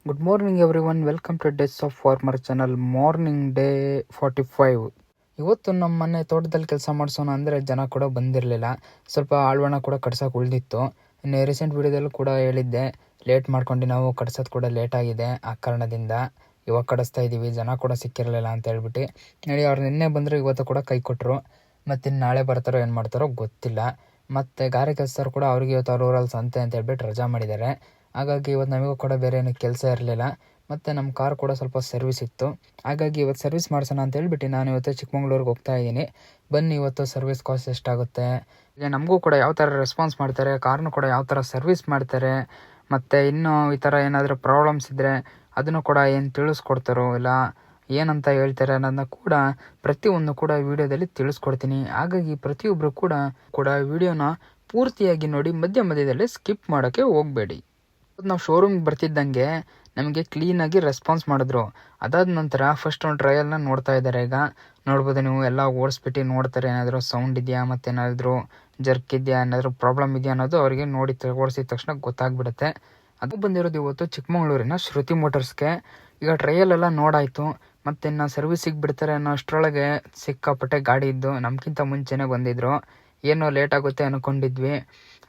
Good morning every one, welcome two days of farmer channel. Morning day 45. ಇವತ್ತು ನಮ್ಮ ಮನೆ ತೋಟದಲ್ಲಿ ಕೆಲಸ ಮಾಡಿಸೋಣ ಅಂದರೆ ಜನ ಕೂಡ ಬಂದಿರಲಿಲ್ಲ. ಸ್ವಲ್ಪ ಆಳ್ವಣ ಕೂಡ ಕಟ್ಸೋಕೆ ಉಳಿದಿತ್ತು. ಇನ್ನು ರೀಸೆಂಟ್ ವಿಡಿಯೋದಲ್ಲೂ ಕೂಡ ಹೇಳಿದ್ದೆ, ಲೇಟ್ ಮಾಡ್ಕೊಂಡು ನಾವು ಕಟ್ಸೋದು ಕೂಡ ಲೇಟ್ ಆಗಿದೆ. ಆ ಕಾರಣದಿಂದ ಇವಾಗ ಕಡಿಸ್ತಾ ಇದ್ದೀವಿ, ಜನ ಕೂಡ ಸಿಕ್ಕಿರಲಿಲ್ಲ ಅಂತ ಹೇಳ್ಬಿಟ್ಟು. ನೋಡಿ, ಅವ್ರು ನಿನ್ನೆ ಬಂದರು, ಇವತ್ತು ಕೂಡ ಕೈ ಕೊಟ್ಟರು. ಮತ್ತು ಇನ್ನು ನಾಳೆ ಬರ್ತಾರೋ ಏನು ಮಾಡ್ತಾರೋ ಗೊತ್ತಿಲ್ಲ. ಮತ್ತು ಗಾರೆ ಕೆಲಸದವ್ರು ಕೂಡ ಅವ್ರಿಗೆ ಇವತ್ತು ಅವ್ರ ಊರಲ್ಲಿ ಸಂತೆ ಅಂತ ಹೇಳ್ಬಿಟ್ಟು ರಜಾ ಮಾಡಿದ್ದಾರೆ. ಹಾಗಾಗಿ ಇವತ್ತು ನಮಗೂ ಕೂಡ ಬೇರೆ ಏನೂ ಕೆಲಸ ಇರಲಿಲ್ಲ. ಮತ್ತು ನಮ್ಮ ಕಾರ್ ಕೂಡ ಸ್ವಲ್ಪ ಸರ್ವಿಸ್ ಇತ್ತು. ಹಾಗಾಗಿ ಇವತ್ತು ಸರ್ವಿಸ್ ಮಾಡಿಸೋಣ ಅಂತ ಹೇಳ್ಬಿಟ್ಟು ನಾನು ಇವತ್ತು ಚಿಕ್ಕಮಂಗ್ಳೂರಿಗೆ ಹೋಗ್ತಾ ಇದ್ದೀನಿ. ಬನ್ನಿ, ಇವತ್ತು ಸರ್ವಿಸ್ ಕಾಸ್ಟ್ ಎಷ್ಟಾಗುತ್ತೆ, ಈಗ ನಮಗೂ ಕೂಡ ಯಾವ ಥರ ರೆಸ್ಪಾನ್ಸ್ ಮಾಡ್ತಾರೆ, ಕಾರ್ನು ಕೂಡ ಯಾವ ಥರ ಸರ್ವಿಸ್ ಮಾಡ್ತಾರೆ, ಮತ್ತು ಇನ್ನೂ ಈ ಥರ ಏನಾದರೂ ಪ್ರಾಬ್ಲಮ್ಸ್ ಇದ್ದರೆ ಅದನ್ನು ಕೂಡ ಏನು ತಿಳಿಸ್ಕೊಡ್ತಾರೋ ಇಲ್ಲ ಏನಂತ ಹೇಳ್ತಾರೆ ಅನ್ನೋದನ್ನ ಕೂಡ ಪ್ರತಿಯೊಂದು ಕೂಡ ವಿಡಿಯೋದಲ್ಲಿ ತಿಳಿಸ್ಕೊಡ್ತೀನಿ. ಹಾಗಾಗಿ ಪ್ರತಿಯೊಬ್ಬರು ಕೂಡ ವಿಡಿಯೋನ ಪೂರ್ತಿಯಾಗಿ ನೋಡಿ, ಮಧ್ಯದಲ್ಲಿ ಸ್ಕಿಪ್ ಮಾಡೋಕ್ಕೆ ಹೋಗಬೇಡಿ. ನಾವು ಶೋರೂಮ್ಗೆ ಬರ್ತಿದ್ದಂಗೆ ನಮಗೆ ಕ್ಲೀನಾಗಿ ರೆಸ್ಪಾನ್ಸ್ ಮಾಡಿದ್ರು. ಅದಾದ ನಂತರ ಫಸ್ಟ್ ಒಂದು ಟ್ರಯಲ್ನ ನೋಡ್ತಾ ಇದ್ದಾರೆ. ಈಗ ನೋಡ್ಬೋದು ನೀವು, ಎಲ್ಲ ಓಡಿಸ್ಬಿಟ್ಟು ನೋಡ್ತಾರೆ, ಏನಾದರೂ ಸೌಂಡ್ ಇದೆಯಾ, ಮತ್ತೇನಾದರೂ ಜರ್ಕ್ ಇದೆಯಾ, ಏನಾದರೂ ಪ್ರಾಬ್ಲಮ್ ಇದೆಯಾ ಅನ್ನೋದು ಅವರಿಗೆ ನೋಡಿ ಓಡಿಸಿದ ತಕ್ಷಣ ಗೊತ್ತಾಗ್ಬಿಡುತ್ತೆ. ಅದು ಬಂದಿರೋದು ಇವತ್ತು ಚಿಕ್ಕಮಗಳೂರಿನ ಶ್ರುತಿ ಮೋಟರ್ಸ್ಗೆ. ಈಗ ಟ್ರಯಲ್ ಎಲ್ಲ ನೋಡಾಯಿತು, ಮತ್ತು ಇನ್ನು ಸರ್ವಿಸಿಗೆ ಬಿಡ್ತಾರೆ ಅನ್ನೋ ಅಷ್ಟರೊಳಗೆ ಸಿಕ್ಕಾಪಟ್ಟೆ ಗಾಡಿ ಇದ್ದು ನಮಗಿಂತ ಮುಂಚೆನೇ ಬಂದಿದ್ರು. ಏನೋ ಲೇಟ್ ಆಗುತ್ತೆ ಅಂದ್ಕೊಂಡಿದ್ವಿ,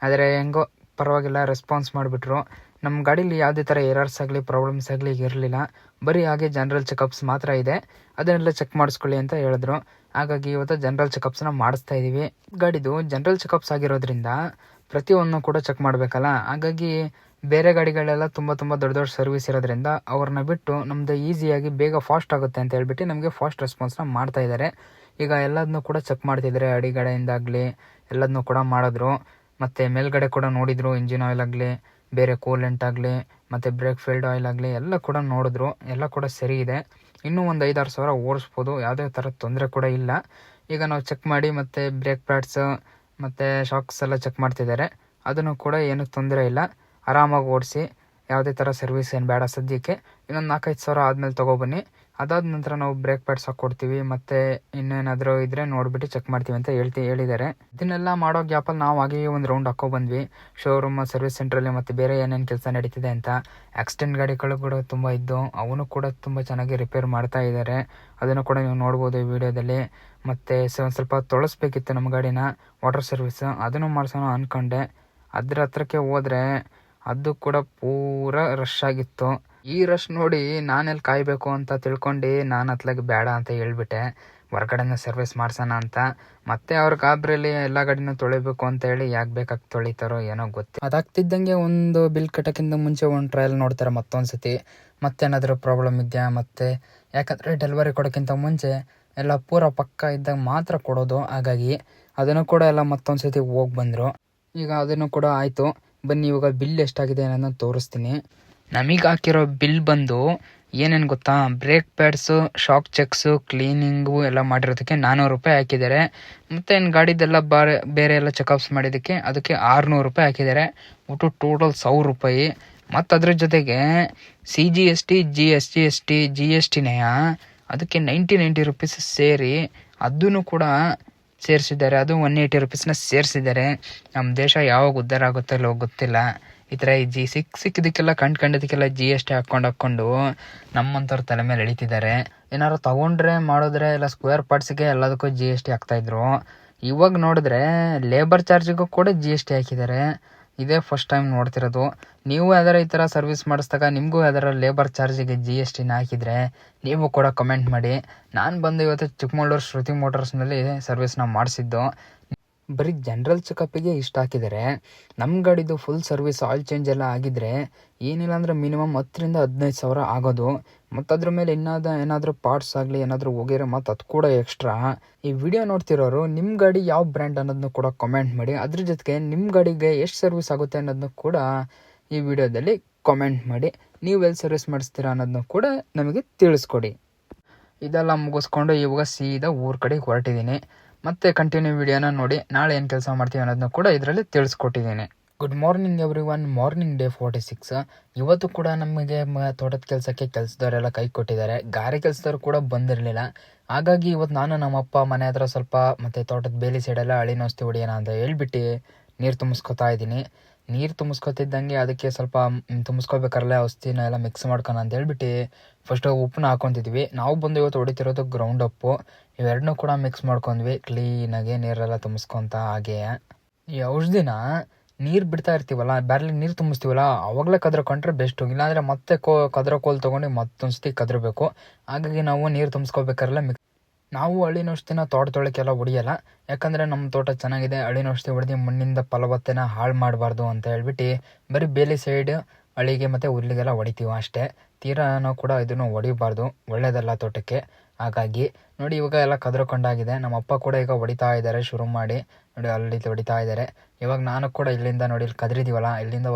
ಆದರೆ ಹೆಂಗೋ ಪರವಾಗಿಲ್ಲ, ರೆಸ್ಪಾನ್ಸ್ ಮಾಡಿಬಿಟ್ರು. ನಮ್ಮ ಗಾಡೀಲಿ ಯಾವುದೇ ಥರ ಎರರ್ಸ್ ಆಗಲಿ ಪ್ರಾಬ್ಲಮ್ಸ್ ಆಗಲಿ ಇರಲಿಲ್ಲ. ಬರೀ ಹಾಗೆ ಜನರಲ್ ಚೆಕಪ್ಸ್ ಮಾತ್ರ ಇದೆ, ಅದನ್ನೆಲ್ಲ ಚೆಕ್ ಮಾಡಿಸ್ಕೊಳ್ಳಿ ಅಂತ ಹೇಳಿದ್ರು. ಹಾಗಾಗಿ ಇವತ್ತು ಜನರಲ್ ಚೆಕಪ್ಸ್ನ ಮಾಡಿಸ್ತಾ ಇದ್ದೀವಿ. ಗಾಡಿದು ಜನರಲ್ ಚೆಕಪ್ಸ್ ಆಗಿರೋದ್ರಿಂದ ಪ್ರತಿಯೊಂದನ್ನು ಕೂಡ ಚೆಕ್ ಮಾಡಬೇಕಲ್ಲ. ಹಾಗಾಗಿ ಬೇರೆ ಗಾಡಿಗಳೆಲ್ಲ ತುಂಬ ದೊಡ್ಡ ಸರ್ವಿಸ್ ಇರೋದ್ರಿಂದ ಅವ್ರನ್ನ ಬಿಟ್ಟು ನಮ್ಮದು ಈಸಿಯಾಗಿ ಬೇಗ ಫಾಸ್ಟ್ ಆಗುತ್ತೆ ಅಂತ ಹೇಳ್ಬಿಟ್ಟು ನಮಗೆ ಫಾಸ್ಟ್ ರೆಸ್ಪಾನ್ಸ್ನ ಮಾಡ್ತಾ ಇದ್ದಾರೆ. ಈಗ ಎಲ್ಲದನ್ನೂ ಕೂಡ ಚೆಕ್ ಮಾಡ್ತಿದ್ದಾರೆ, ಅಡಿಗಡೆಯಿಂದಾಗಲಿ ಎಲ್ಲದನ್ನೂ ಕೂಡ ಮಾಡಿದ್ರು. ಮತ್ತು ಮೇಲ್ಗಡೆ ಕೂಡ ನೋಡಿದರು, ಇಂಜಿನ್ ಆಯಿಲ್ ಆಗಲಿ, ಬೇರೆ ಕೂಲೆಂಟ್ ಆಗಲಿ, ಮತ್ತು ಬ್ರೇಕ್ ಫೀಲ್ಡ್ ಆಯಿಲ್ ಆಗಲಿ ಎಲ್ಲ ಕೂಡ ನೋಡಿದ್ರು. ಎಲ್ಲ ಕೂಡ ಸರಿ ಇದೆ. ಇನ್ನೂ ಒಂದು 5-6 ಸಾವಿರ ಓಡಿಸ್ಬೋದು, ಯಾವುದೇ ಥರ ತೊಂದರೆ ಕೂಡ ಇಲ್ಲ. ಈಗ ನಾವು ಚೆಕ್ ಮಾಡಿ ಮತ್ತು ಬ್ರೇಕ್ ಪ್ಯಾಡ್ಸು ಮತ್ತು ಶಾಕ್ಸ್ ಎಲ್ಲ ಚೆಕ್ ಮಾಡ್ತಿದ್ದಾರೆ. ಅದನ್ನು ಕೂಡ ಏನೂ ತೊಂದರೆ ಇಲ್ಲ, ಆರಾಮಾಗಿ ಓಡಿಸಿ, ಯಾವುದೇ ಥರ ಸರ್ವಿಸ್ ಏನು ಬೇಡ ಸದ್ಯಕ್ಕೆ. ಇನ್ನೊಂದು 4-5 ಸಾವಿರ ಆದಮೇಲೆ ತೊಗೊಬನ್ನಿ. ಅದಾದ ನಂತರ ನಾವು ಬ್ರೇಕ್ ಪ್ಯಾಡ್ಸ್ ಹಾಕ್ಕೊಡ್ತೀವಿ, ಮತ್ತು ಇನ್ನೇನಾದರೂ ಇದ್ದರೆ ನೋಡಿಬಿಟ್ಟು ಚೆಕ್ ಮಾಡ್ತೀವಿ ಅಂತ ಹೇಳಿದ್ದಾರೆ. ಇದನ್ನೆಲ್ಲ ಮಾಡೋ ಗ್ಯಾಪಲ್ಲಿ ನಾವು ಹಾಗೆ ಒಂದು ರೌಂಡ್ ಹಾಕ್ಕೊಬಂದ್ವಿ ಶೋರೂಮ್ ಸರ್ವಿಸ್ ಸೆಂಟ್ರಲ್ಲಿ, ಮತ್ತು ಬೇರೆ ಏನೇನು ಕೆಲಸ ನಡೀತಿದೆ ಅಂತ. ಆಕ್ಸಿಡೆಂಟ್ ಗಾಡಿಗಳು ಕೂಡ ತುಂಬ ಇದ್ದು ಅವನು ಕೂಡ ತುಂಬ ಚೆನ್ನಾಗಿ ರಿಪೇರ್ ಮಾಡ್ತಾ ಇದ್ದಾರೆ. ಅದನ್ನು ಕೂಡ ನೀವು ನೋಡ್ಬೋದು ಈ ವಿಡಿಯೋದಲ್ಲಿ. ಮತ್ತು ಒಂದು ಸ್ವಲ್ಪ ತೊಳಸ್ಬೇಕಿತ್ತು ನಮ್ಮ ಗಾಡಿನ, ವಾಟರ್ ಸರ್ವಿಸ್, ಅದನ್ನು ಮಾಡಿಸೋಣ ಅಂದ್ಕೊಂಡೆ. ಅದ್ರ ಹತ್ರಕ್ಕೆ ಹೋದರೆ ಅದು ಕೂಡ ಪೂರ ರಶ್ ಆಗಿತ್ತು. ಈ ರಶ್ ನೋಡಿ ನಾನೆಲ್ಲಿ ಕಾಯಬೇಕು ಅಂತ ತಿಳ್ಕೊಂಡು ನಾನು ಹತ್ಲಾಗಿ ಬೇಡ ಅಂತ ಹೇಳ್ಬಿಟ್ಟೆ, ಹೊರಗಡೆನೇ ಸರ್ವಿಸ್ ಮಾಡ್ಸೋಣ ಅಂತ. ಮತ್ತೆ ಅವ್ರ ಗಾಬರಿಯಲ್ಲಿ ಎಲ್ಲ ಗಾಡಿನೂ ತೊಳಿಬೇಕು ಅಂತ ಹೇಳಿ ಯಾಕೆ ಬೇಕಾಗಿ ತೊಳಿತಾರೋ ಏನೋ ಗೊತ್ತಿಲ್ಲ. ಅದಾಗ್ತಿದ್ದಂಗೆ ಒಂದು ಬಿಲ್ ಕಟ್ಟೋಕ್ಕಿಂತ ಮುಂಚೆ ಒಂದು ಟ್ರಯಲ್ ನೋಡ್ತಾರೆ ಮತ್ತೊಂದು ಸತಿ, ಮತ್ತೇನಾದರೂ ಪ್ರಾಬ್ಲಮ್ ಇದೆಯಾ. ಮತ್ತು ಯಾಕಂದರೆ ಡೆಲಿವರಿ ಕೊಡೋಕ್ಕಿಂತ ಮುಂಚೆ ಎಲ್ಲ ಪೂರ ಪಕ್ಕ ಇದ್ದಾಗ ಮಾತ್ರ ಕೊಡೋದು. ಹಾಗಾಗಿ ಅದನ್ನು ಕೂಡ ಎಲ್ಲ ಮತ್ತೊಂದು ಸತಿ ಹೋಗಿ ಬಂದರು. ಈಗ ಅದನ್ನು ಕೂಡ ಆಯಿತು. ಬನ್ನಿ, ಇವಾಗ ಬಿಲ್ ಎಷ್ಟಾಗಿದೆ ಅನ್ನೋದನ್ನ ತೋರಿಸ್ತೀನಿ. ನಮಗೆ ಹಾಕಿರೋ ಬಿಲ್ ಬಂದು ಏನೇನು ಗೊತ್ತಾ, brake pads, shock checks, cleaning ಎಲ್ಲ ಮಾಡಿರೋದಕ್ಕೆ 400 ರೂಪಾಯಿ ಹಾಕಿದ್ದಾರೆ. ಮತ್ತು ಇನ್ನು ಗಾಡಿದೆಲ್ಲ ಬೇರೆ ಎಲ್ಲ ಚೆಕಪ್ಸ್ ಮಾಡಿದ್ದಕ್ಕೆ ಅದಕ್ಕೆ 600 ರೂಪಾಯಿ ಹಾಕಿದ್ದಾರೆ. ಒಟ್ಟು ಟೋಟಲ್ 1000 ರೂಪಾಯಿ. ಮತ್ತು ಅದ್ರ ಜೊತೆಗೆ CGST, GST ಅದಕ್ಕೆ 90 ರೂಪೀಸ್ ಸೇರಿ ಅದನ್ನು ಕೂಡ ಸೇರಿಸಿದ್ದಾರೆ. ಅದು 180 ರೂಪೀಸ್ನ ಸೇರಿಸಿದ್ದಾರೆ. ನಮ್ಮ ದೇಶ ಯಾವಾಗ ಉದ್ಧಾರ ಆಗುತ್ತೋ ಇಲ್ಲೋ ಗೊತ್ತಿಲ್ಲ. ಈ ಥರ ಸಿಕ್ಕಿದ್ದಕ್ಕೆಲ್ಲ ಕಂಡ್ಕೊಂಡದಕ್ಕೆಲ್ಲ GST ಹಾಕ್ಕೊಂಡು ನಮ್ಮಂಥವ್ರ ತಲೆ ಮೇಲೆ ಎಳಿತಿದ್ದಾರೆ. ಏನಾದ್ರು ತಗೊಂಡ್ರೆ ಮಾಡಿದ್ರೆ ಎಲ್ಲ ಸ್ಕ್ವೇರ್ ಪಾರ್ಟ್ಸ್ಗೆ ಎಲ್ಲದಕ್ಕೂ GST ಹಾಕ್ತಾಯಿದ್ರು. ಇವಾಗ ನೋಡಿದ್ರೆ ಲೇಬರ್ ಚಾರ್ಜಿಗೂ ಕೂಡ GST ಹಾಕಿದ್ದಾರೆ. ಇದೇ ಫಸ್ಟ್ ಟೈಮ್ ನೋಡ್ತಿರೋದು. ನೀವು ಯಾವ್ದಾರ ಈ ಥರ ಸರ್ವಿಸ್ ಮಾಡಿಸಿದಾಗ ನಿಮಗೂ ಯಾವ್ದಾರ ಲೇಬರ್ ಚಾರ್ಜಿಗೆ GSTನ ಹಾಕಿದರೆ ನೀವು ಕೂಡ ಕಮೆಂಟ್ ಮಾಡಿ. ನಾನು ಬಂದು ಇವತ್ತು ಚಿಕ್ಕಮಗಳೂರು ಶ್ರುತಿ ಮೋಟರ್ಸ್ನಲ್ಲಿ ಸರ್ವಿಸ್ನ ಮಾಡಿಸಿದ್ದು. ಬರೀ ಜನರಲ್ ಚೆಕಪ್ಪಿಗೆ ಇಷ್ಟು ಹಾಕಿದ್ದಾರೆ. ನಮ್ಮ ಗಾಡಿದು ಫುಲ್ ಸರ್ವಿಸ್ ಆಯಿಲ್ ಚೇಂಜ್ ಎಲ್ಲ ಆಗಿದ್ದರೆ ಏನಿಲ್ಲ ಅಂದರೆ ಮಿನಿಮಮ್ 10-15 ಸಾವಿರ ಆಗೋದು. ಮತ್ತು ಅದ್ರ ಮೇಲೆ ಏನಾದರೂ ಪಾರ್ಟ್ಸ್ ಆಗಲಿ ಏನಾದರೂ ಹೋಗಿರೋ ಮತ್ತು ಅದು ಕೂಡ ಎಕ್ಸ್ಟ್ರಾ. ಈ ವಿಡಿಯೋ ನೋಡ್ತಿರೋರು ನಿಮ್ಮ ಗಾಡಿ ಯಾವ ಬ್ರ್ಯಾಂಡ್ ಅನ್ನೋದನ್ನು ಕೂಡ ಕಮೆಂಟ್ ಮಾಡಿ. ಅದ್ರ ಜೊತೆಗೆ ನಿಮ್ಮ ಗಾಡಿಗೆ ಎಷ್ಟು ಸರ್ವಿಸ್ ಆಗುತ್ತೆ ಅನ್ನೋದನ್ನು ಕೂಡ ಈ ವಿಡಿಯೋದಲ್ಲಿ ಕಮೆಂಟ್ ಮಾಡಿ. ನೀವು ಎಲ್ಲಿ ಸರ್ವಿಸ್ ಮಾಡಿಸ್ತೀರಾ ಅನ್ನೋದನ್ನು ಕೂಡ ನಮಗೆ ತಿಳಿಸ್ಕೊಡಿ. ಇದೆಲ್ಲ ಮುಗಿಸ್ಕೊಂಡು ಇವಾಗ ಸೀದಾ ಊರ ಕಡೆಗೆ ಹೊರಟಿದ್ದೀನಿ. ಮತ್ತೆ ಕಂಟಿನ್ಯೂ ವಿಡಿಯೋನ ನೋಡಿ, ನಾಳೆ ಏನು ಕೆಲಸ ಮಾಡ್ತೀವಿ ಅನ್ನೋದನ್ನ ಕೂಡ ಇದರಲ್ಲಿ ತಿಳಿಸ್ಕೊಟ್ಟಿದ್ದೀನಿ. Good morning everyone, morning day 46. ಇವತ್ತು ಕೂಡ ನಮಗೆ ತೋಟದ ಕೆಲಸದವರೆಲ್ಲ ಕೈ ಕೊಟ್ಟಿದ್ದಾರೆ. ಗಾರೆ ಕೆಲಸದವ್ರು ಕೂಡ ಬಂದಿರಲಿಲ್ಲ. ಹಾಗಾಗಿ ಇವತ್ತು ನಾನು ನಮ್ಮಪ್ಪ ಮನೆ ಹತ್ರ ಸ್ವಲ್ಪ ಮತ್ತು ತೋಟದ ಬೇಲಿ ಸೈಡೆಲ್ಲ ಅಳಿನೌಷಧಿ ಹೊಡಿಯೋಣ ಅಂತ ಹೇಳ್ಬಿಟ್ಟು ನೀರು ತುಂಬಿಸ್ಕೊತಾ ಇದ್ದೀನಿ. ನೀರು ತುಂಬಿಸ್ಕೊತಿದ್ದಂಗೆ ಅದಕ್ಕೆ ಸ್ವಲ್ಪ ತುಂಬಿಸ್ಕೋಬೇಕಾರಲ್ಲ ಔಷಧಿನ ಎಲ್ಲ ಮಿಕ್ಸ್ ಮಾಡ್ಕೊಣ ಅಂತ ಹೇಳ್ಬಿಟ್ಟು ಫಸ್ಟು ಉಪ್ಪನ್ನ ಹಾಕೊತಿದ್ವಿ. ನಾವು ಬಂದು ಇವತ್ತು ಹೊಡಿತಿರೋದು ಗ್ರೌಂಡ್ ಅಪ್ಪು, ಇವೆರಡನ್ನೂ ಕೂಡ ಮಿಕ್ಸ್ ಮಾಡ್ಕೊಂಡ್ವಿ ಕ್ಲೀನಾಗಿ ನೀರೆಲ್ಲ ತುಂಬಿಸ್ಕೊತ. ಹಾಗೆ ಈ ಔಷಧಿನ ನೀರು ಬಿಡ್ತಾ ಇರ್ತೀವಲ್ಲ, ಬ್ಯಾರ್ಲಿಗೆ ನೀರು ತುಂಬಿಸ್ತೀವಲ್ಲ, ಅವಾಗಲೇ ಕದ್ರಕೊಂಡ್ರೆ ಬೆಸ್ಟು. ಇಲ್ಲಾಂದರೆ ಮತ್ತೆ ಕದ್ರೋ ಕೋಲ್ ತೊಗೊಂಡು ಮತ್ತೊಂದ್ಸತಿ ಕದ್ರಬೇಕು. ಹಾಗಾಗಿ ನಾವು ನೀರು ತುಂಬಿಸ್ಕೋಬೇಕಾರಲ್ಲ ನಾವು ಹಳ್ಳಿನ ಔಷಧಿನ ತೋಟದೊಳಕ್ಕೆಲ್ಲ ಹೊಡಿಯಲ್ಲ, ಯಾಕಂದರೆ ನಮ್ಮ ತೋಟ ಚೆನ್ನಾಗಿದೆ. ಹಳ್ಳಿನ ಔಷಧಿ ಹೊಡೆದು ಮಣ್ಣಿಂದ ಫಲವತ್ತತೆನ ಹಾಳು ಮಾಡಬಾರ್ದು ಅಂತ ಹೇಳ್ಬಿಟ್ಟು ಬರೀ ಬೇಲಿ ಸೈಡ್ ಹಳ್ಳಿಗೆ ಮತ್ತು ಹುಲ್ಲಿಗೆಲ್ಲ ಹೊಡಿತೀವಿ ಅಷ್ಟೇ. ತೀರಾ ನಾವು ಕೂಡ ಇದನ್ನು ಹೊಡಿಬಾರ್ದು, ಒಳ್ಳೆಯದಲ್ಲ ತೋಟಕ್ಕೆ. ಹಾಗಾಗಿ ನೋಡಿ ಇವಾಗ ಎಲ್ಲ ಕದ್ರಕೊಂಡಾಗಿದೆ. ನಮ್ಮ ಅಪ್ಪ ಕೂಡ ಈಗ ಹೊಡಿತಾ ಇದ್ದಾರೆ ಶುರು ಮಾಡಿ. ನೋಡಿ ಅಲ್ಲಿ ಹೊಡಿತಾ ಇದ್ದಾರೆ. ಇವಾಗ ನಾನು ಕೂಡ ಇಲ್ಲಿಂದ ನೋಡಿ ಇಲ್ಲಿ ಕದ್ರಿದ್ದೀವಲ್ಲ, ಇಲ್ಲಿಂದ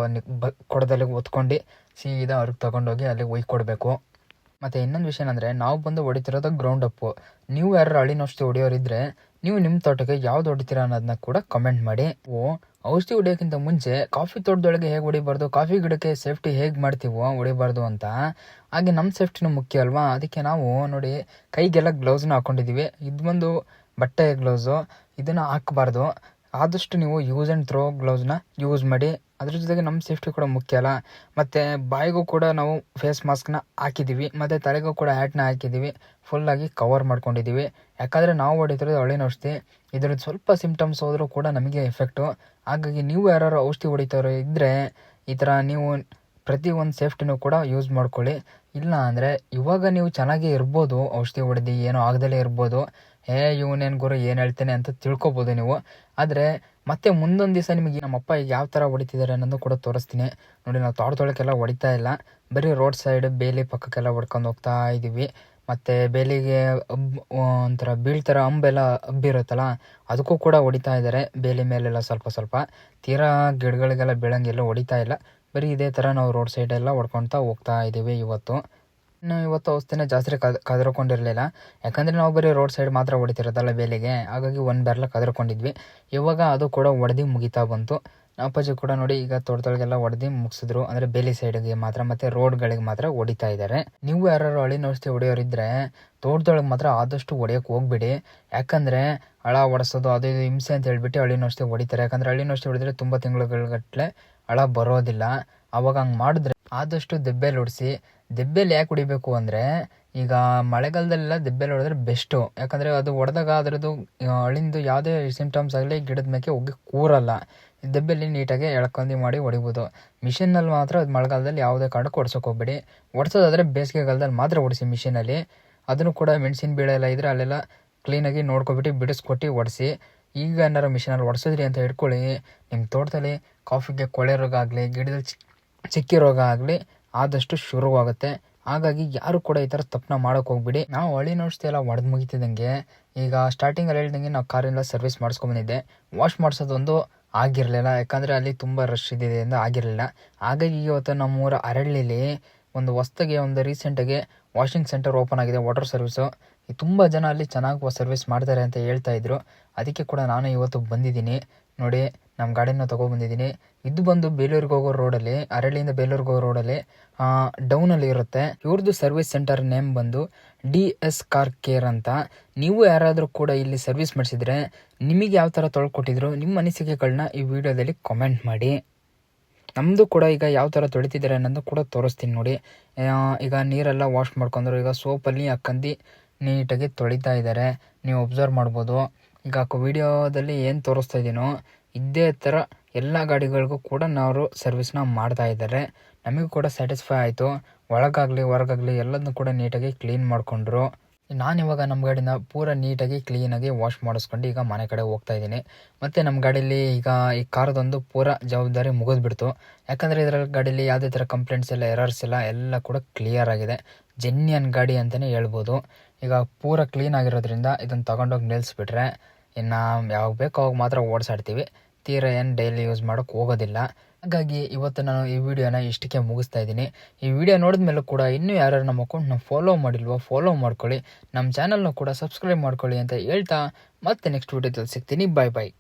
ಕೊಡದಲ್ಲಿ ಒತ್ಕೊಂಡು ಸೀದಾ ಅವ್ರಿಗೆ ತೊಗೊಂಡೋಗಿ ಅಲ್ಲಿಗೆ ಒಯ್ಕೊಡ್ಬೇಕು. ಮತ್ತು ಇನ್ನೊಂದು ವಿಷಯ ಏನಂದರೆ, ನಾವು ಬಂದು ಹೊಡಿತಿರೋದು ಗ್ರೌಂಡ್ ಅಪ್ಪು. ನೀವು ಯಾರು ಹಳ್ಳಿನ ಔಷಧಿ ಹೊಡಿಯೋರಿದ್ದರೆ ನೀವು ನಿಮ್ಮ ತೋಟಕ್ಕೆ ಯಾವ್ದು ಹೊಡಿತೀರ ಅನ್ನೋದನ್ನ ಕೂಡ ಕಮೆಂಟ್ ಮಾಡಿ. ಔಷಧಿ ಹೊಡಿಯೋಕ್ಕಿಂತ ಮುಂಚೆ ಕಾಫಿ ತೋಟದೊಳಗೆ ಹೇಗೆ ಹೊಡಿಬಾರ್ದು, ಕಾಫಿ ಗಿಡಕ್ಕೆ ಸೇಫ್ಟಿ ಹೇಗೆ ಮಾಡ್ತೀವೋ ಹೊಡಿಬಾರ್ದು ಅಂತ, ಹಾಗೆ ನಮ್ಮ ಸೇಫ್ಟಿನೂ ಮುಖ್ಯ ಅಲ್ವಾ. ಅದಕ್ಕೆ ನಾವು ನೋಡಿ ಕೈಗೆಲ್ಲ ಗ್ಲೌಸ್ನ ಹಾಕ್ಕೊಂಡಿದ್ದೀವಿ. ಇದು ಬಂದು ಬಟ್ಟೆ ಗ್ಲೌಸು, ಇದನ್ನು ಹಾಕಬಾರ್ದು. ಆದಷ್ಟು ನೀವು ಯೂಸ್ ಆ್ಯಂಡ್ ಥ್ರೋ ಗ್ಲೌಸ್ನ ಯೂಸ್ ಮಾಡಿ. ಅದ್ರ ಜೊತೆಗೆ ನಮ್ಮ ಸೇಫ್ಟಿ ಕೂಡ ಮುಖ್ಯ ಅಲ್ಲ. ಮತ್ತು ಬಾಯಿಗೂ ಕೂಡ ನಾವು ಫೇಸ್ ಮಾಸ್ಕ್ನ ಹಾಕಿದ್ದೀವಿ, ಮತ್ತು ತಲೆಗೂ ಕೂಡ ಹ್ಯಾಟ್ನ ಹಾಕಿದ್ದೀವಿ. ಫುಲ್ಲಾಗಿ ಕವರ್ ಮಾಡ್ಕೊಂಡಿದ್ದೀವಿ. ಯಾಕಂದರೆ ನಾವು ಹೊಡಿತಿರೋದು ಹಳ್ಳಿನ ಔಷಧಿ, ಇದರದ್ದು ಸ್ವಲ್ಪ ಸಿಮ್ಟಮ್ಸ್ ಹೋದರೂ ಕೂಡ ನಮಗೆ ಎಫೆಕ್ಟು. ಹಾಗಾಗಿ ನೀವು ಯಾರು ಔಷಧಿ ಹೊಡಿತಾರೋ ಇದ್ದರೆ ಈ ಥರ ನೀವು ಪ್ರತಿಯೊಂದು ಸೇಫ್ಟಿನೂ ಕೂಡ ಯೂಸ್ ಮಾಡ್ಕೊಳ್ಳಿ. ಇಲ್ಲ ಅಂದರೆ ಇವಾಗ ನೀವು ಚೆನ್ನಾಗೇ ಇರ್ಬೋದು, ಔಷಧಿ ಹೊಡೆದು ಏನೋ ಆಗದಲ್ಲೇ ಇರ್ಬೋದು. ಇವನೇನು ಗುರು ಏನು ಹೇಳ್ತೇನೆ ಅಂತ ತಿಳ್ಕೊಬೋದು ನೀವು. ಆದರೆ ಮತ್ತೆ ಮುಂದೊಂದು ದಿವಸ ನಿಮಗೆ ನಮ್ಮಪ್ಪ ಈಗ ಯಾವ ಥರ ಹೊಡಿತಿದ್ದಾರೆ ಅನ್ನೋದು ಕೂಡ ತೋರಿಸ್ತೀನಿ. ನೋಡಿ ನಾವು ತೋಟದೊಳಗೆಲ್ಲ ಹೊಡಿತಾ ಇಲ್ಲ, ಬರೀ ರೋಡ್ ಸೈಡ್ ಬೇಲಿ ಪಕ್ಕಕ್ಕೆಲ್ಲ ಹೊಡ್ಕೊಂಡು ಹೋಗ್ತಾ ಇದ್ದೀವಿ. ಮತ್ತು ಬೇಲಿಗೆ ಒಂಥರ ಬೀಳ್ಥರ ಅಂಬೆಲ್ಲ ಹಬ್ಬಿರುತ್ತಲ್ಲ, ಅದಕ್ಕೂ ಕೂಡ ಹೊಡಿತಾ ಇದ್ದಾರೆ. ಬೇಲಿ ಮೇಲೆಲ್ಲ ಸ್ವಲ್ಪ ಸ್ವಲ್ಪ, ತೀರಾ ಗಿಡಗಳಿಗೆಲ್ಲ ಬೀಳಂಗೆಲ್ಲ ಹೊಡಿತಾ ಇಲ್ಲ. ಬರೀ ಇದೇ ಥರ ನಾವು ರೋಡ್ ಸೈಡೆಲ್ಲ ಹೊಡ್ಕೊಳ್ತಾ ಹೋಗ್ತಾ ಇದ್ದೀವಿ ಇವತ್ತು. ಇನ್ನು ಇವತ್ತು ಔಷಧಿನ ಜಾಸ್ತಿ ಕದ್ರಕೊಂಡಿರಲಿಲ್ಲ, ಯಾಕಂದರೆ ನಾವು ಬರೀ ರೋಡ್ ಸೈಡ್ ಮಾತ್ರ ಹೊಡಿತಿರೋದಲ್ಲ ಬೇಲಿಗೆ. ಹಾಗಾಗಿ ಒಂದು ಬ್ಯಾರ್ಲ ಕದ್ರಕೊಂಡಿದ್ವಿ. ಇವಾಗ ಅದು ಕೂಡ ಹೊಡೆದು ಮುಗಿತಾ ಬಂತು. ಅಪ್ಪಾಜಿ ಕೂಡ ನೋಡಿ ಈಗ ತೋಟದೊಳಗೆಲ್ಲ ಹೊಡೆದು ಮುಗಿಸಿದ್ರು. ಅಂದರೆ ಬೇಲಿ ಸೈಡ್ಗೆ ಮಾತ್ರ ಮತ್ತು ರೋಡ್ಗಳಿಗೆ ಮಾತ್ರ ಹೊಡಿತಾ ಇದ್ದಾರೆ. ನೀವು ಯಾರು ಹಳ್ಳಿನ ಔಷಧಿ ಹೊಡೆಯೋರಿದ್ದರೆ ತೋಟದೊಳಗೆ ಮಾತ್ರ ಆದಷ್ಟು ಹೊಡೆಯೋಕೆ ಹೋಗ್ಬಿಡಿ. ಯಾಕಂದರೆ ಹಳ ಹೊಡೆಸೋದು ಅದು ಇದು ಹಿಂಸೆ ಅಂತ ಹೇಳ್ಬಿಟ್ಟು ಹಳ್ಳಿನ ಔಷಧಿ ಹೊಡಿತಾರೆ. ಯಾಕಂದರೆ ಹಳ್ಳಿನ ಔಷಧಿ ಹೊಡೆದ್ರೆ ತುಂಬ ತಿಂಗಳುಗಟ್ಟಲೆ ಹಳ ಬರೋದಿಲ್ಲ. ಅವಾಗ ಹಂಗೆ ಮಾಡಿದ್ರೆ ಆದಷ್ಟು ದೆಬ್ಬೆಲಿ ಹೊಡಿಸಿ. ದೆಬ್ಬೆಲಿ ಯಾಕೆ ಹೊಡಿಬೇಕು ಅಂದರೆ, ಈಗ ಮಳೆಗಾಲದಲ್ಲೆಲ್ಲ ದೆಬ್ಬೆಲಿ ಹೊಡೆದ್ರೆ ಬೆಸ್ಟು. ಯಾಕಂದರೆ ಅದು ಹೊಡೆದಾಗ ಅದರದ್ದು ಹಳ್ಳಿಂದು ಯಾವುದೇ ಸಿಮ್ಟಮ್ಸ್ ಆಗಲಿ ಗಿಡದ ಮೇಲೆ ಹೋಗಿ ಕೂರಲ್ಲ. ದೆಬ್ಬೆಲಿ ನೀಟಾಗಿ ಎಳ್ಕೊಂಡು ಮಾಡಿ ಹೊಡಿಬೋದು. ಮಿಷಿನಲ್ಲಿ ಮಾತ್ರ ಅದು ಮಳೆಗಾಲದಲ್ಲಿ ಯಾವುದೇ ಕಾರಣಕ್ಕೆ ಹೊಡ್ಸೋಕೆ ಹೋಗ್ಬೇಡಿ. ಹೊಡ್ಸೋದಾದರೆ ಬೇಸಿಗೆಗಾಲದಲ್ಲಿ ಮಾತ್ರ ಹೊಡಿಸಿ ಮಿಷಿನಲ್ಲಿ. ಅದನ್ನು ಕೂಡ ಮೆಣಸಿನ ಬೀಳೆ ಎಲ್ಲ ಇದ್ದರೆ ಅಲ್ಲೆಲ್ಲ ಕ್ಲೀನಾಗಿ ನೋಡ್ಕೊಬಿಟ್ಟು ಬಿಡಿಸ್ಕೊಟ್ಟು ಹೊಡಿಸಿ. ಈಗ ಏನಾರು ಮಿಷಿನಲ್ಲಿ ಹೊಡ್ಸಿದ್ರಿ ಅಂತ ಇಟ್ಕೊಳ್ಳಿ, ನಿಮ್ಮ ತೋಟದಲ್ಲಿ ಕಾಫಿಗೆ ಕೊಳೆ ರೋಗ ಆಗಲಿ, ಗಿಡದಲ್ಲಿ ಚಿಕ್ಕಿ ರೋಗ ಆಗಲಿ ಆದಷ್ಟು ಶುರುವಾಗುತ್ತೆ. ಹಾಗಾಗಿ ಯಾರು ಕೂಡ ಈ ಥರ ತಪ್ಪನ್ನ ಮಾಡೋಕೆ ಹೋಗ್ಬಿಡಿ. ನಾವು ಹಳ್ಳಿನ ಔಷಧಿ ಎಲ್ಲ ಹೊಡೆದು ಮುಗಿತಿದ್ದಂಗೆ, ಈಗ ಸ್ಟಾರ್ಟಿಂಗಲ್ಲಿ ಹೇಳ್ದಂಗೆ ನಾವು ಕಾರಿಂದ ಸರ್ವಿಸ್ ಮಾಡಿಸ್ಕೊಂಡ್ಬಂದಿದ್ದೆ. ವಾಶ್ ಮಾಡಿಸೋದೊಂದು ಆಗಿರಲಿಲ್ಲ, ಯಾಕಂದರೆ ಅಲ್ಲಿ ತುಂಬ ರಶ್ ಇದ್ದಿದೆ ಅಂತ ಆಗಿರಲಿಲ್ಲ. ಹಾಗಾಗಿ ಇವತ್ತು ನಮ್ಮೂರ ಅರಳ್ಳಿಲಿ ಒಂದು ಹೊಸ್ದಾಗಿ ಒಂದು ರೀಸೆಂಟಾಗಿ ವಾಷಿಂಗ್ ಸೆಂಟರ್ ಓಪನ್ ಆಗಿದೆ, ವಾಟರ್ ಸರ್ವಿಸು. ತುಂಬ ಜನ ಅಲ್ಲಿ ಚೆನ್ನಾಗಿ ಸರ್ವಿಸ್ ಮಾಡ್ತಾರೆ ಅಂತ ಹೇಳ್ತಾಯಿದ್ರು. ಅದಕ್ಕೆ ಕೂಡ ನಾನು ಇವತ್ತು ಬಂದಿದ್ದೀನಿ. ನೋಡಿ ನಮ್ಮ ಗಾಡಿನ ತೊಗೊಬಂದಿದ್ದೀನಿ. ಇದು ಬಂದು ಬೇಲೂರಿಗೆ ಹೋಗೋ ರೋಡಲ್ಲಿ, ಅರಳಿಯಿಂದ ಬೇಲೂರಿಗೆ ಹೋಗೋ ರೋಡಲ್ಲಿ ಡೌನಲ್ಲಿ ಇರುತ್ತೆ. ಇವ್ರದ್ದು ಸರ್ವಿಸ್ ಸೆಂಟರ್ ನೇಮ್ ಬಂದು DS ಕಾರ್ ಕೇರ್ ಅಂತ. ನೀವು ಯಾರಾದರೂ ಕೂಡ ಇಲ್ಲಿ ಸರ್ವಿಸ್ ಮಾಡಿಸಿದ್ರೆ ನಿಮಗೆ ಯಾವ ಥರ ತೊಳ್ಕೊಟ್ಟಿದ್ರು ನಿಮ್ಮ ಅನಿಸಿಕೆಗಳನ್ನ ಈ ವಿಡಿಯೋದಲ್ಲಿ ಕಾಮೆಂಟ್ ಮಾಡಿ. ನಮ್ಮದು ಕೂಡ ಈಗ ಯಾವ ಥರ ತೊಳಿತಿದ್ದಾರೆ ಅನ್ನೋದು ಕೂಡ ತೋರಿಸ್ತೀನಿ ನೋಡಿ. ಈಗ ನೀರೆಲ್ಲ ವಾಶ್ ಮಾಡ್ಕೊಂಡ್ರು, ಈಗ ಸೋಪಲ್ಲಿ ಹಾಕಂದು ನೀಟಾಗಿ ತೊಳಿತಾ ಇದ್ದಾರೆ, ನೀವು ಒಬ್ಸರ್ವ್ ಮಾಡ್ಬೋದು. ಈಗ ವಿಡಿಯೋದಲ್ಲಿ ಏನು ತೋರಿಸ್ತಾ ಇದ್ದೀನೋ ಇದೇ ಥರ ಎಲ್ಲ ಗಾಡಿಗಳಿಗೂ ಕೂಡ ನಾವು ಸರ್ವಿಸ್ನ ಮಾಡ್ತಾ ಇದ್ದಾರೆ. ನಮಗೂ ಕೂಡ ಸ್ಯಾಟಿಸ್ಫೈ ಆಯಿತು. ಒಳಗಾಗಲಿ ಹೊರಗಾಗಲಿ ಎಲ್ಲದನ್ನೂ ಕೂಡ ನೀಟಾಗಿ ಕ್ಲೀನ್ ಮಾಡಿಕೊಂಡ್ರು. ನಾನಿವಾಗ ನಮ್ಮ ಗಾಡಿನ ಪೂರ ನೀಟಾಗಿ ಕ್ಲೀನಾಗಿ ವಾಶ್ ಮಾಡಿಸ್ಕೊಂಡು ಈಗ ಮನೆ ಕಡೆ ಹೋಗ್ತಾ ಇದ್ದೀನಿ. ಮತ್ತು ನಮ್ಮ ಗಾಡೀಲಿ ಈಗ ಈ ಕಾರ್ದೊಂದು ಪೂರ ಜವಾಬ್ದಾರಿ ಮುಗಿದ್ಬಿಡ್ತು. ಯಾಕಂದರೆ ಇದರಲ್ಲಿ ಗಾಡೀಲಿ ಯಾವುದೇ ಥರ ಕಂಪ್ಲೇಂಟ್ಸ್ ಇಲ್ಲ, ಎರರ್ಸ್ ಇಲ್ಲ, ಎಲ್ಲ ಕೂಡ ಕ್ಲಿಯರ್ ಆಗಿದೆ. ಜೆನ್ಯನ್ ಗಾಡಿ ಅಂತಲೇ ಹೇಳ್ಬೋದು. ಈಗ ಪೂರ ಕ್ಲೀನ್ ಆಗಿರೋದ್ರಿಂದ ಇದನ್ನು ತೊಗೊಂಡೋಗಿ ನಿಲ್ಲಿಸ್ಬಿಟ್ರೆ ಇನ್ನು ಯಾವಾಗ ಬೇಕೋ ಅವಾಗ ಮಾತ್ರ ಓಡಿಸಾಡ್ತೀವಿ, ತೀರ ಏನು ಡೈಲಿ ಯೂಸ್ ಮಾಡೋಕ್ಕೆ ಹೋಗೋದಿಲ್ಲ. ಹಾಗಾಗಿ ಇವತ್ತು ನಾನು ಈ ವಿಡಿಯೋನ ಇಷ್ಟಕ್ಕೆ ಮುಗಿಸ್ತಾ ಇದ್ದೀನಿ. ಈ ವಿಡಿಯೋ ನೋಡಿದ ಮೇಲೂ ಕೂಡ ಇನ್ನೂ ಯಾರು ನಮ್ಮ ಅಕೌಂಟ್ನ ಫಾಲೋ ಮಾಡಿಲ್ವೋ ಫಾಲೋ ಮಾಡ್ಕೊಳ್ಳಿ, ನಮ್ಮ ಚಾನಲ್ನ ಕೂಡ ಸಬ್ಸ್ಕ್ರೈಬ್ ಮಾಡ್ಕೊಳ್ಳಿ ಅಂತ ಹೇಳ್ತಾ ಮತ್ತೆ ನೆಕ್ಸ್ಟ್ ವಿಡಿಯೋದಲ್ಲಿ ಸಿಗ್ತೀನಿ. ಬಾಯ್ ಬಾಯ್.